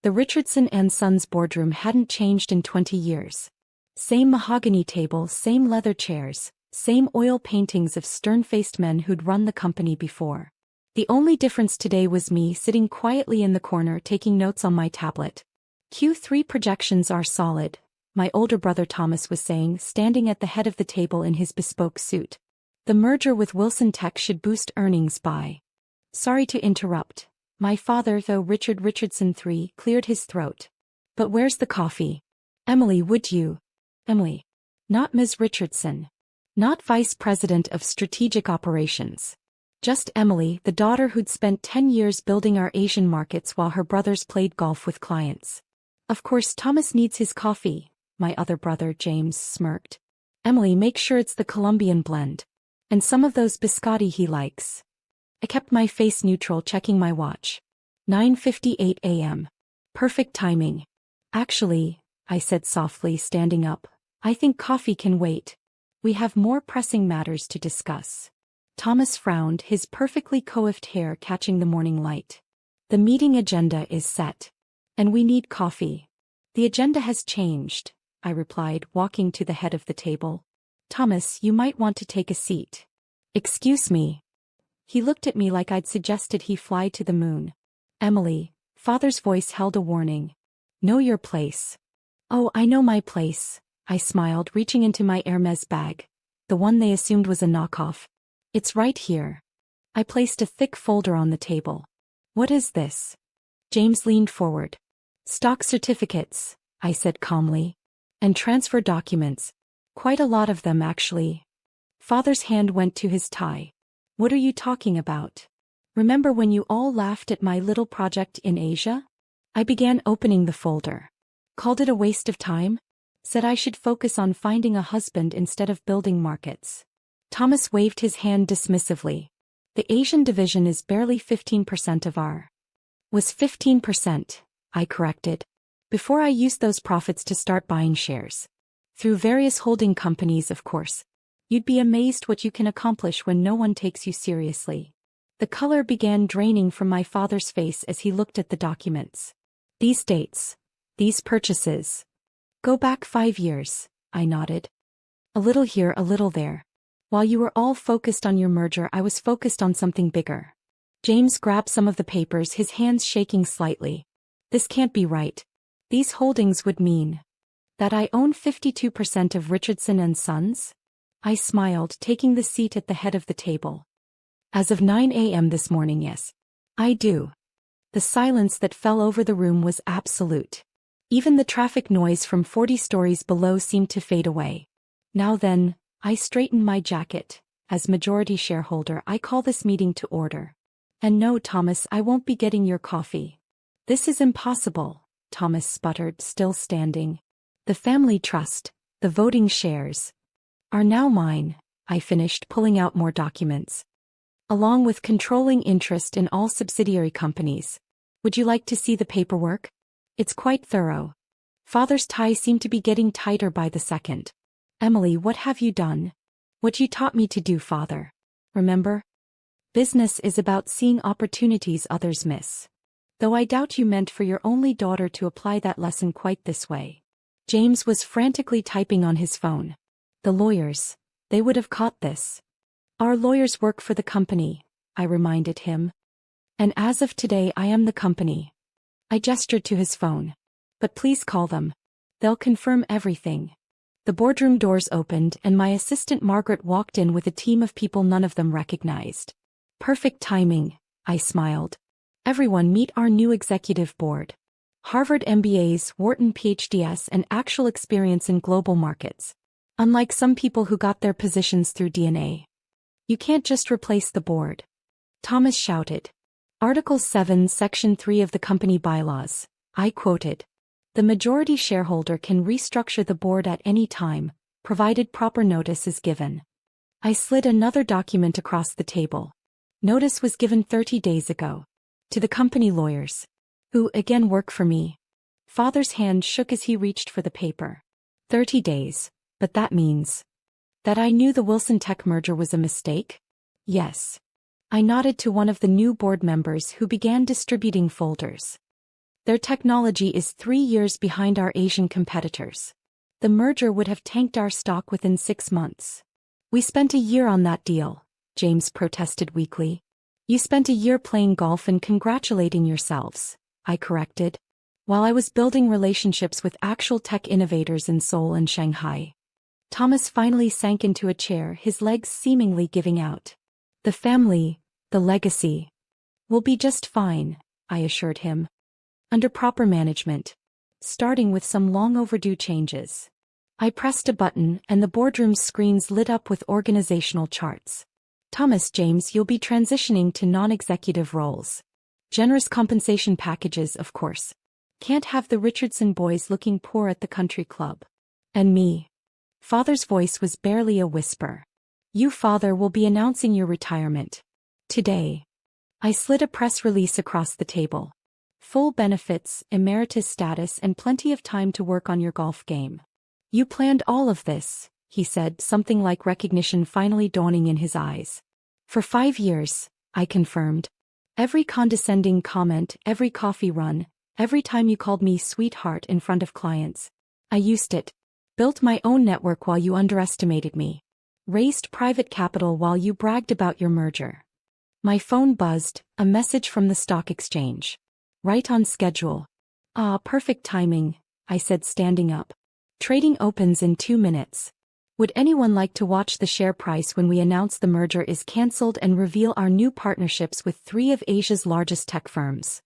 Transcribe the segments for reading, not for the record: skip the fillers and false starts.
The Richardson and Sons boardroom hadn't changed in 20 years. Same mahogany table, same leather chairs, same oil paintings of stern-faced men who'd run the company before. The only difference today was me sitting quietly in the corner taking notes on my tablet. Q3 projections are solid, my older brother Thomas was saying, standing at the head of the table in his bespoke suit. The merger with Wilson Tech should boost earnings by. Sorry to interrupt. My father, though Richard Richardson III, cleared his throat. But where's the coffee? Emily, would you? Emily. Not Ms. Richardson. Not Vice President of Strategic Operations. Just Emily, the daughter who'd spent 10 years building our Asian markets while her brothers played golf with clients. Of course Thomas needs his coffee, my other brother James smirked. Emily, make sure it's the Colombian blend. And some of those biscotti he likes. I kept my face neutral, checking my watch. 9:58 a.m. Perfect timing. Actually, I said softly, standing up, I think coffee can wait. We have more pressing matters to discuss. Thomas frowned, his perfectly coiffed hair catching the morning light. The meeting agenda is set. And we need coffee. The agenda has changed, I replied, walking to the head of the table. Thomas, you might want to take a seat. Excuse me. He looked at me like I'd suggested he fly to the moon. Emily, father's voice held a warning. Know your place. Oh, I know my place, I smiled, reaching into my Hermes bag. The one they assumed was a knockoff. It's right here. I placed a thick folder on the table. What is this? James leaned forward. Stock certificates, I said calmly. And transfer documents. Quite a lot of them, actually. Father's hand went to his tie. What are you talking about? Remember when you all laughed at my little project in Asia? I began opening the folder. Called it a waste of time? Said I should focus on finding a husband instead of building markets. Thomas waved his hand dismissively. The Asian division is barely 15% of our. Was 15%, I corrected. Before I used those profits to start buying shares. Through various holding companies, of course. You'd be amazed what you can accomplish when no one takes you seriously. The color began draining from my father's face as he looked at the documents. These dates. These purchases. Go back 5 years, I nodded. A little here, a little there. While you were all focused on your merger, I was focused on something bigger. James grabbed some of the papers, his hands shaking slightly. This can't be right. These holdings would mean that I own 52% of Richardson and Sons? I smiled, taking the seat at the head of the table. As of 9 a.m. this morning, yes. I do. The silence that fell over the room was absolute. Even the traffic noise from 40 stories below seemed to fade away. Now then, I straightened my jacket. As majority shareholder, I call this meeting to order. And no, Thomas, I won't be getting your coffee. This is impossible, Thomas sputtered, still standing. The family trust, the voting shares, are now mine, I finished, pulling out more documents. Along with controlling interest in all subsidiary companies. Would you like to see the paperwork? It's quite thorough. Father's tie seemed to be getting tighter by the second. Emily, what have you done? What you taught me to do, Father. Remember? Business is about seeing opportunities others miss. Though I doubt you meant for your only daughter to apply that lesson quite this way. James was frantically typing on his phone. The lawyers, they would have caught this. Our lawyers work for the company, I reminded him. And as of today I am the company. I gestured to his phone. But please call them. They'll confirm everything. The boardroom doors opened and my assistant Margaret walked in with a team of people none of them recognized. Perfect timing, I smiled. Everyone meet our new executive board. Harvard MBAs, Wharton PhDs, and actual experience in global markets. Unlike some people who got their positions through DNA. You can't just replace the board. Thomas shouted. Article 7, Section 3 of the company bylaws. I quoted. The majority shareholder can restructure the board at any time, provided proper notice is given. I slid another document across the table. Notice was given 30 days ago. To the company lawyers. Who, again, work for me. Father's hand shook as he reached for the paper. 30 days. But that means that I knew the Wilson Tech merger was a mistake? Yes. I nodded to one of the new board members who began distributing folders. Their technology is 3 years behind our Asian competitors. The merger would have tanked our stock within 6 months. We spent a year on that deal, James protested weakly. You spent a year playing golf and congratulating yourselves, I corrected, while I was building relationships with actual tech innovators in Seoul and Shanghai. Thomas finally sank into a chair, his legs seemingly giving out. The family, the legacy, will be just fine, I assured him. Under proper management. Starting with some long overdue changes. I pressed a button and the boardroom screens lit up with organizational charts. Thomas James, you'll be transitioning to non-executive roles. Generous compensation packages, of course. Can't have the Richardson boys looking poor at the country club. And me. Father's voice was barely a whisper. You, Father, will be announcing your retirement. Today. I slid a press release across the table. Full benefits, emeritus status, and plenty of time to work on your golf game. You planned all of this, he said, something like recognition finally dawning in his eyes. For 5 years, I confirmed. Every condescending comment, every coffee run, every time you called me sweetheart in front of clients. I used it. Built my own network while you underestimated me. Raised private capital while you bragged about your merger. My phone buzzed, a message from the stock exchange. Right on schedule. Ah, perfect timing, I said, standing up. Trading opens in 2 minutes. Would anyone like to watch the share price when we announce the merger is cancelled and reveal our new partnerships with 3 of Asia's largest tech firms?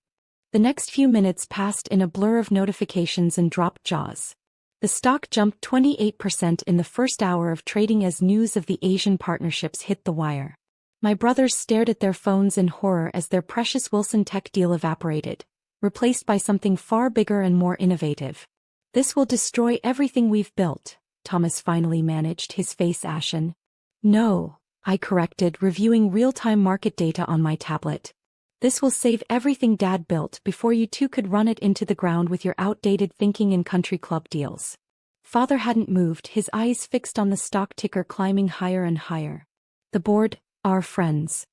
The next few minutes passed in a blur of notifications and dropped jaws. The stock jumped 28% in the first hour of trading as news of the Asian partnerships hit the wire. My brothers stared at their phones in horror as their precious Wilson Tech deal evaporated, replaced by something far bigger and more innovative. This will destroy everything we've built, Thomas finally managed, his face ashen. No, I corrected, reviewing real-time market data on my tablet. This will save everything Dad built before you two could run it into the ground with your outdated thinking and country club deals. Father hadn't moved, his eyes fixed on the stock ticker climbing higher and higher. The board, our friends.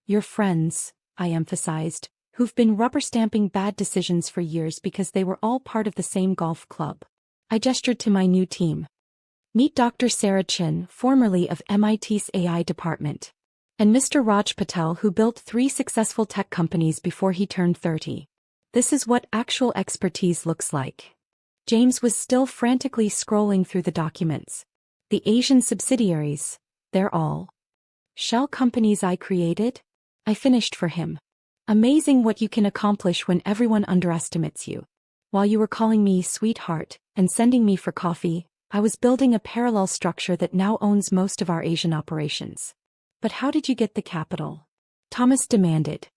Your friends, I emphasized, who've been rubber-stamping bad decisions for years because they were all part of the same golf club. I gestured to my new team. Meet Dr. Sarah Chin, formerly of MIT's AI department. And Mr. Raj Patel, who built 3 successful tech companies before he turned 30. This is what actual expertise looks like. James was still frantically scrolling through the documents. The Asian subsidiaries, they're all shell companies I created? I finished for him. Amazing what you can accomplish when everyone underestimates you. While you were calling me sweetheart and sending me for coffee, I was building a parallel structure that now owns most of our Asian operations. But how did you get the capital? Thomas demanded.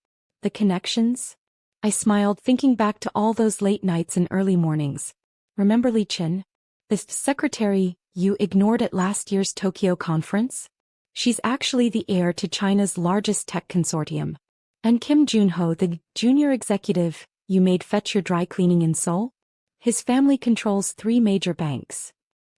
The connections? I smiled, thinking back to all those late nights and early mornings. Remember Li Chin? The secretary you ignored at last year's Tokyo conference? She's actually the heir to China's largest tech consortium. And Kim Junho, the junior executive you made fetch your dry cleaning in Seoul? His family controls 3 major banks.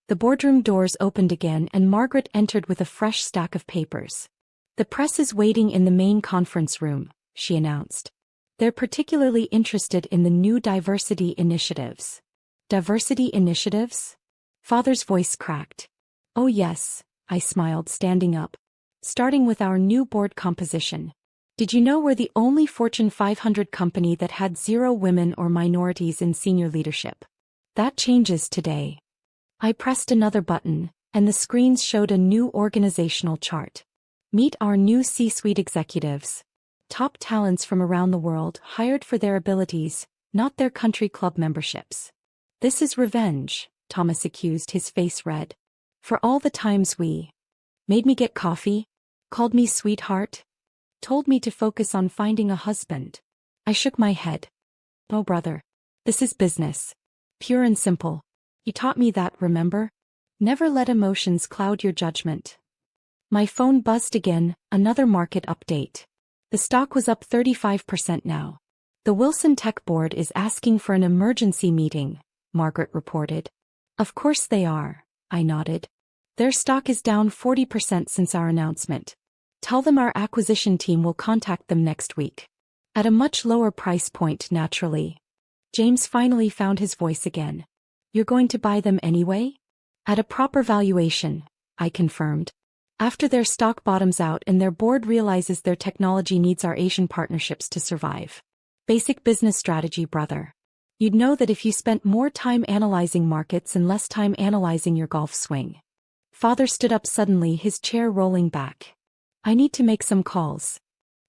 The boardroom doors opened again and Margaret entered with a fresh stack of papers. The press is waiting in the main conference room, she announced. They're particularly interested in the new diversity initiatives. Diversity initiatives? Father's voice cracked. Oh yes, I smiled, standing up. Starting with our new board composition. Did you know we're the only Fortune 500 company that had 0 women or minorities in senior leadership? That changes today. I pressed another button, and the screens showed a new organizational chart. Meet our new C-suite executives. Top talents from around the world, hired for their abilities, not their country club memberships. This is revenge, Thomas accused, his face red. For all the times we made me get coffee, called me sweetheart, told me to focus on finding a husband. I shook my head. Oh brother, this is business. Pure and simple. You taught me that, remember? Never let emotions cloud your judgment. My phone buzzed again, another market update. The stock was up 35% now. The Wilson Tech board is asking for an emergency meeting, Margaret reported. Of course they are, I nodded. Their stock is down 40% since our announcement. Tell them our acquisition team will contact them next week. At a much lower price point, naturally. James finally found his voice again. You're going to buy them anyway? At a proper valuation, I confirmed. After their stock bottoms out and their board realizes their technology needs our Asian partnerships to survive. Basic business strategy, brother. You'd know that if you spent more time analyzing markets and less time analyzing your golf swing. Father stood up suddenly, his chair rolling back. I need to make some calls.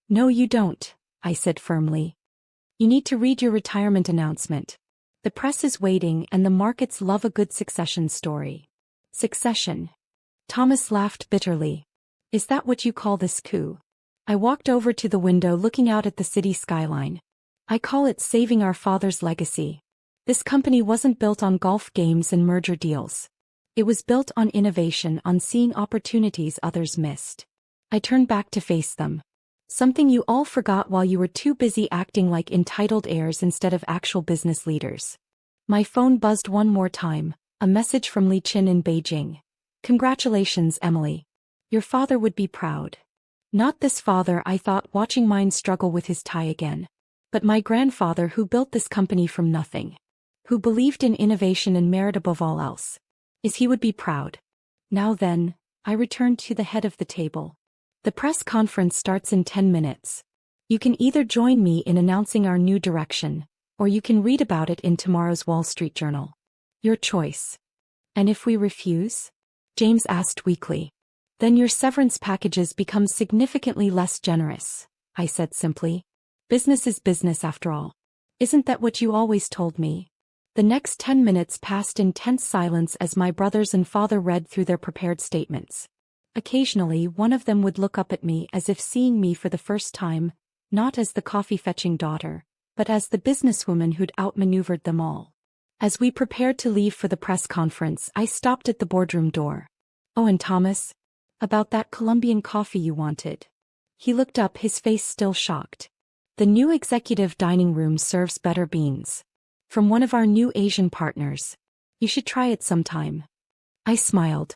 No, you don't, I said firmly. You need to read your retirement announcement. The press is waiting and the markets love a good succession story. Succession. Thomas laughed bitterly. Is that what you call this coup? I walked over to the window looking out at the city skyline. I call it saving our father's legacy. This company wasn't built on golf games and merger deals. It was built on innovation, on seeing opportunities others missed. I turned back to face them. Something you all forgot while you were too busy acting like entitled heirs instead of actual business leaders. My phone buzzed one more time, a message from Li Qin in Beijing. Congratulations, Emily. Your father would be proud. Not this father, I thought, watching mine struggle with his tie again. But my grandfather, who built this company from nothing. Who believed in innovation and merit above all else. He would be proud. Now then, I returned to the head of the table. The press conference starts in 10 minutes. You can either join me in announcing our new direction, or you can read about it in tomorrow's Wall Street Journal. Your choice. And if we refuse? James asked weakly. Then your severance packages become significantly less generous, I said simply. Business is business after all. Isn't that what you always told me? The next 10 minutes passed in tense silence as my brothers and father read through their prepared statements. Occasionally, one of them would look up at me as if seeing me for the first time, not as the coffee-fetching daughter, but as the businesswoman who'd outmaneuvered them all. As we prepared to leave for the press conference, I stopped at the boardroom door. Oh, and Thomas? About that Colombian coffee you wanted. He looked up, his face still shocked. The new executive dining room serves better beans. From one of our new Asian partners. You should try it sometime. I smiled.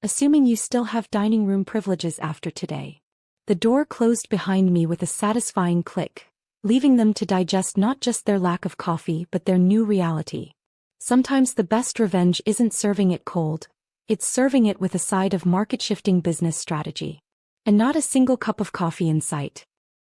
Assuming you still have dining room privileges after today. The door closed behind me with a satisfying click, leaving them to digest not just their lack of coffee but their new reality. Sometimes the best revenge isn't serving it cold, it's serving it with a side of market-shifting business strategy. And not a single cup of coffee in sight.